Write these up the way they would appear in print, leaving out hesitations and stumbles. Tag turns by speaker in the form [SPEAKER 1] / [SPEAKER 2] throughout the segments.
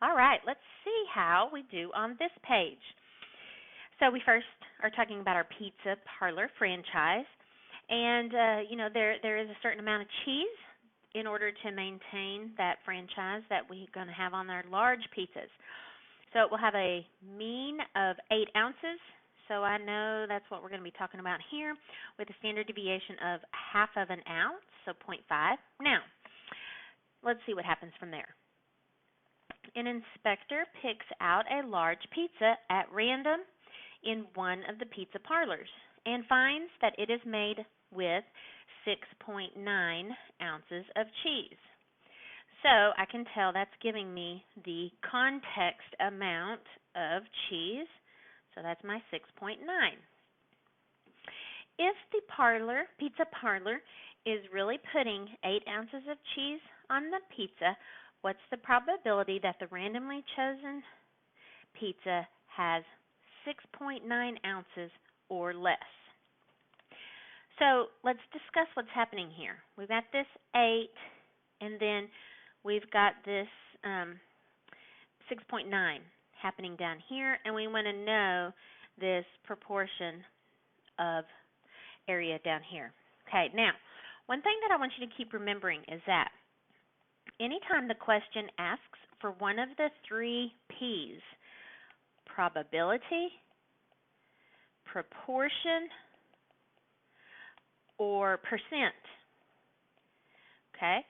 [SPEAKER 1] All right, let's see how we do on this page. So we first are talking about our pizza parlor franchise, and there is a certain amount of cheese in order to maintain that franchise that we're going to have on our large pizzas. So it will have a mean of 8 ounces. So I know that's what we're going to be talking about here with a standard deviation of half of an ounce, so zero point 0.5. Now, let's see what happens from there. An inspector picks out a large pizza at random in one of the pizza parlors and finds that it is made with 6.9 ounces of cheese. So I can tell that's giving me the context amount of cheese. So that's my 6.9. If the pizza parlor, is really putting 8 ounces of cheese on the pizza, what's the probability that the randomly chosen pizza has 6.9 ounces or less? So let's discuss what's happening here. We've got this 8, and then we've got this 6.9 happening down here, and we want to know this proportion of area down here. Okay, now, one thing that I want you to keep remembering is that anytime the question asks for one of the 3 P's, probability, proportion, or percent, okay,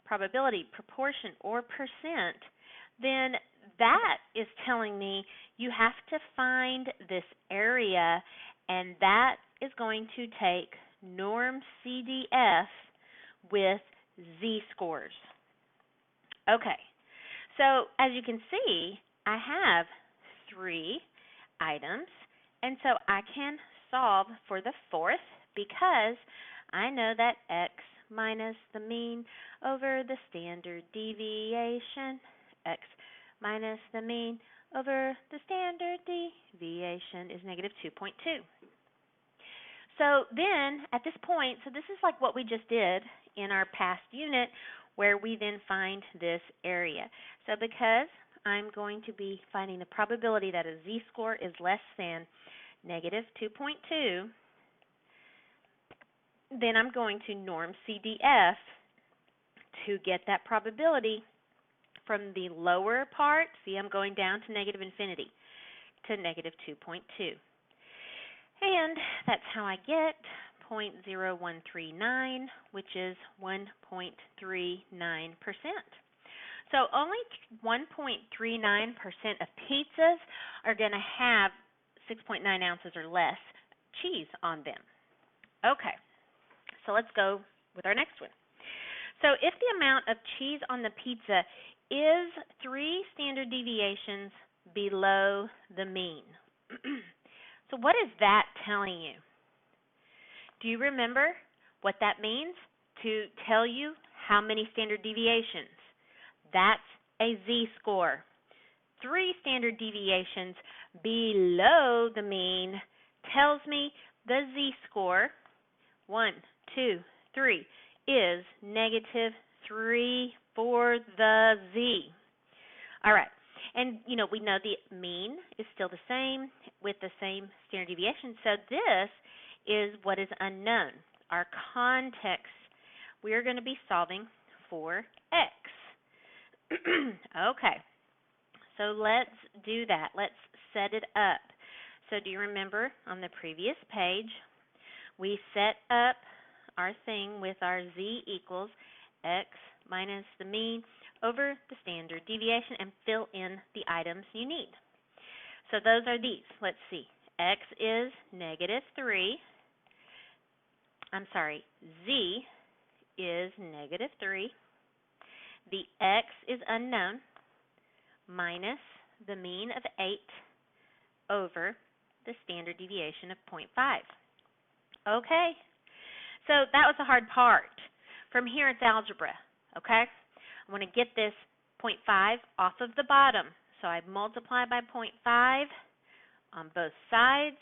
[SPEAKER 1] probability, proportion, or percent, then that is telling me you have to find this area, and that is going to take norm CDF with z-scores. Okay, so as you can see, I have 3 items, and so I can solve for the 4th because I know that x minus the mean over the standard deviation, x minus the mean over the standard deviation is negative 2.2. So then, at this point, so this is like what we just did in our past unit where we then find this area. So because I'm going to be finding the probability that a z-score is less than negative 2.2, then I'm going to norm CDF to get that probability from the lower part. See, I'm going down to negative infinity to negative 2.2. And that's how I get 0.0139, which is 1.39%. So only 1.39% of pizzas are going to have 6.9 ounces or less cheese on them. Okay, so let's go with our next one. So if the amount of cheese on the pizza is 3 standard deviations below the mean, so what is that telling you? Do you remember what that means to tell you how many standard deviations? That's a z-score. 3 standard deviations below the mean tells me the z-score, 1, 2, 3, is negative 3 for the z. All right. And, we know the mean is still the same with the same standard deviation. So this is what is unknown. Our context, we are going to be solving for x. Okay. So let's do that. Let's set it up. So do you remember on the previous page, we set up our thing with our z equals x minus the mean over the standard deviation and fill in the items you need. So those are these. Let's see. X is negative 3. Z is negative 3. The x is unknown minus the mean of 8 over the standard deviation of 0.5. Okay, so that was the hard part. From here, it's algebra, okay? I want to get this 0.5 off of the bottom. So I multiply by 0.5 on both sides,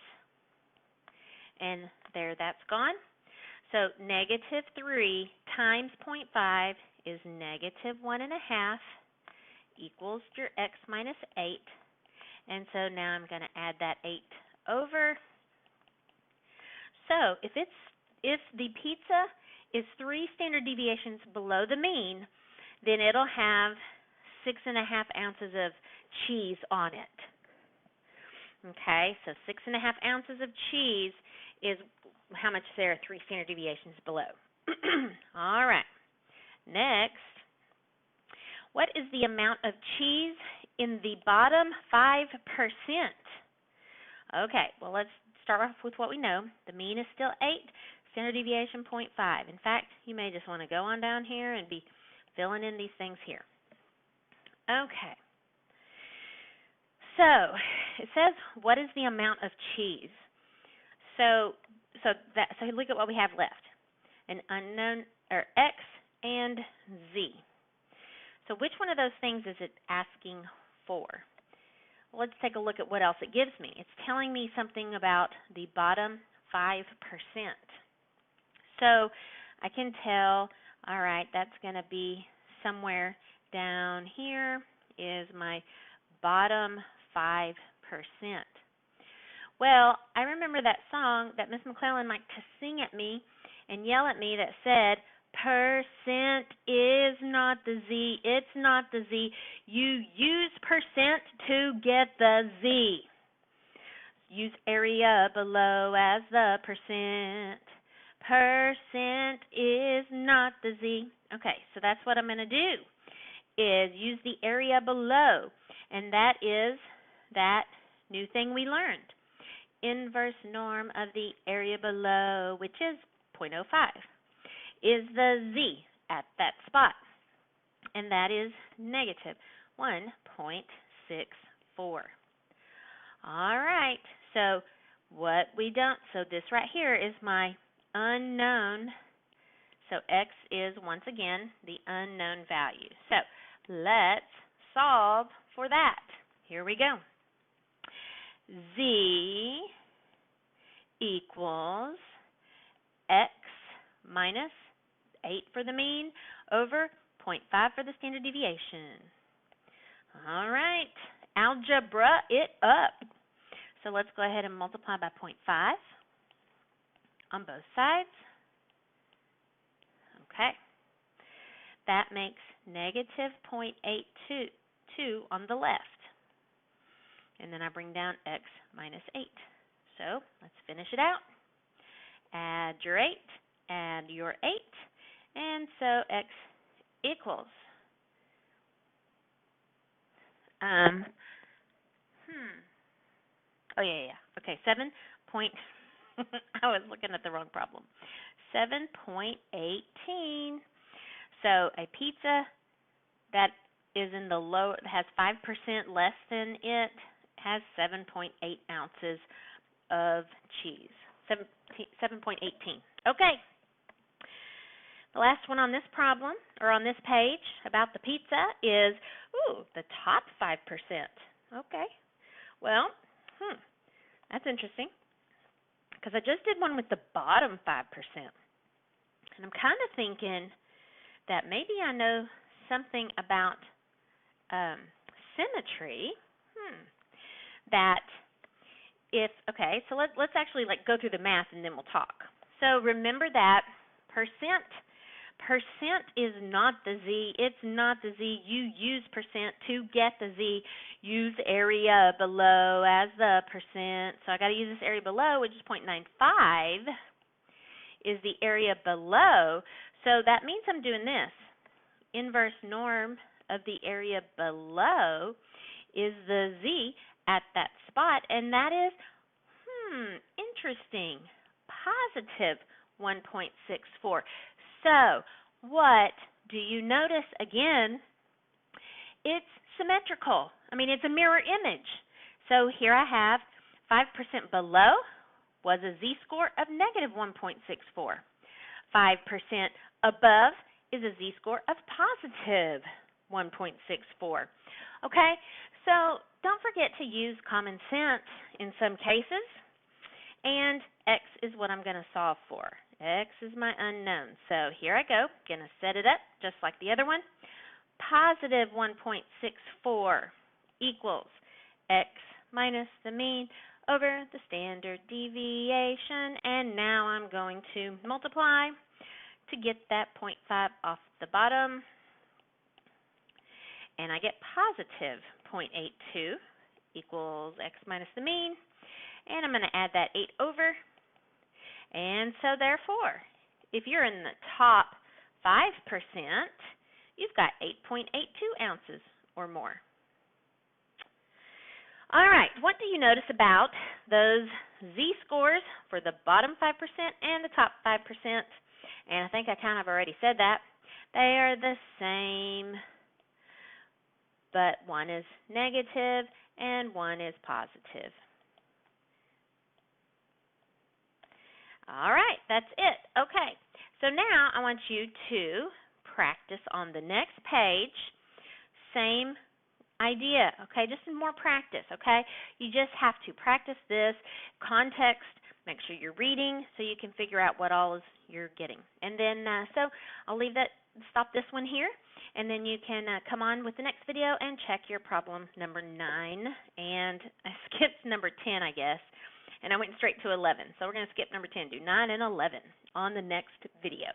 [SPEAKER 1] and there that's gone. So negative 3 times 0.5 is negative 1.5 equals your x minus 8. And so now I'm going to add that 8 over. So if the pizza is 3 standard deviations below the mean, then it'll have 6.5 ounces of cheese on it. Okay, so 6.5 ounces of cheese is how much there are 3 standard deviations below. All right, next, what is the amount of cheese in the bottom 5%? Okay, well, let's start off with what we know. The mean is still 8, standard deviation 0.5. In fact, you may just want to go on down here and be filling in these things here. Okay. So, it says, what is the amount of cheese? So look at what we have left. An unknown, or x and z. So which one of those things is it asking for? Well, let's take a look at what else it gives me. It's telling me something about the bottom 5%. So I can tell, all right, that's going to be somewhere down here is my bottom 5%. Well, I remember that song that Miss McClellan liked to sing at me and yell at me that said, percent is not the Z, it's not the Z. You use percent to get the Z. Use area below as the percent. Percent is not the Z. Okay, so that's what I'm going to do, is use the area below. And that is that new thing we learned. Inverse norm of the area below, which is 0.05, is the Z at that spot. And that is negative 1.64. All right, so this right here is my unknown. So x is, once again, the unknown value. So let's solve for that. Here we go. Z equals x minus 8 for the mean over 0.5 for the standard deviation. All right, algebra it up. So let's go ahead and multiply by 0.5 on both sides. Okay, that makes negative 0.822 on the left. And then I bring down x minus 8. So let's finish it out. Add your 8, add your 8, and so x equals. Oh, yeah. Okay, 7 point. I was looking at the wrong problem. 7.18. So a pizza that is in the low, has 5% less than it, has 7.8 ounces of cheese. 7.18. Okay. The last one on this problem, or on this page, about the pizza is, the top 5%. Okay. Well, that's interesting, because I just did one with the bottom 5%. And I'm kind of thinking that maybe I know something about symmetry. So let's actually go through the math and then we'll talk. So remember that percent is not the Z. It's not the Z. You use percent to get the Z. Use area below as the percent. So I got to use this area below, which is 0.95 is the area below. So that means I'm doing this. Inverse norm of the area below is the Z at that spot, and that is, interesting, positive 1.64. So what do you notice again? It's symmetrical. I mean, it's a mirror image. So here I have 5% below was a Z-score of negative 1.64. 5% above is a Z-score of positive 1.64. Okay, so don't forget to use common sense in some cases. And x is what I'm going to solve for. X is my unknown. So here I go. Going to set it up just like the other one. positive 1.64 equals x minus the mean over the standard deviation. And now I'm going to multiply to get that 0.5 off the bottom. And I get positive 0.82 equals x minus the mean. And I'm going to add that 8 over. And so therefore, if you're in the top 5%, you've got 8.82 ounces or more. All right, what do you notice about those z-scores for the bottom 5% and the top 5%? And I think I kind of already said that. They are the same, but one is negative and one is positive. All right, that's it. Okay, so now I want you to practice on the next page. Same idea, okay? Just more practice, okay? You just have to practice this context. Make sure you're reading so you can figure out what all is you're getting. And then, so I'll stop this one here, and then you can come on with the next video and check your problem number 9. And I skipped number 10, I guess, and I went straight to 11. So we're going to skip number 10, do 9 and 11 on the next video.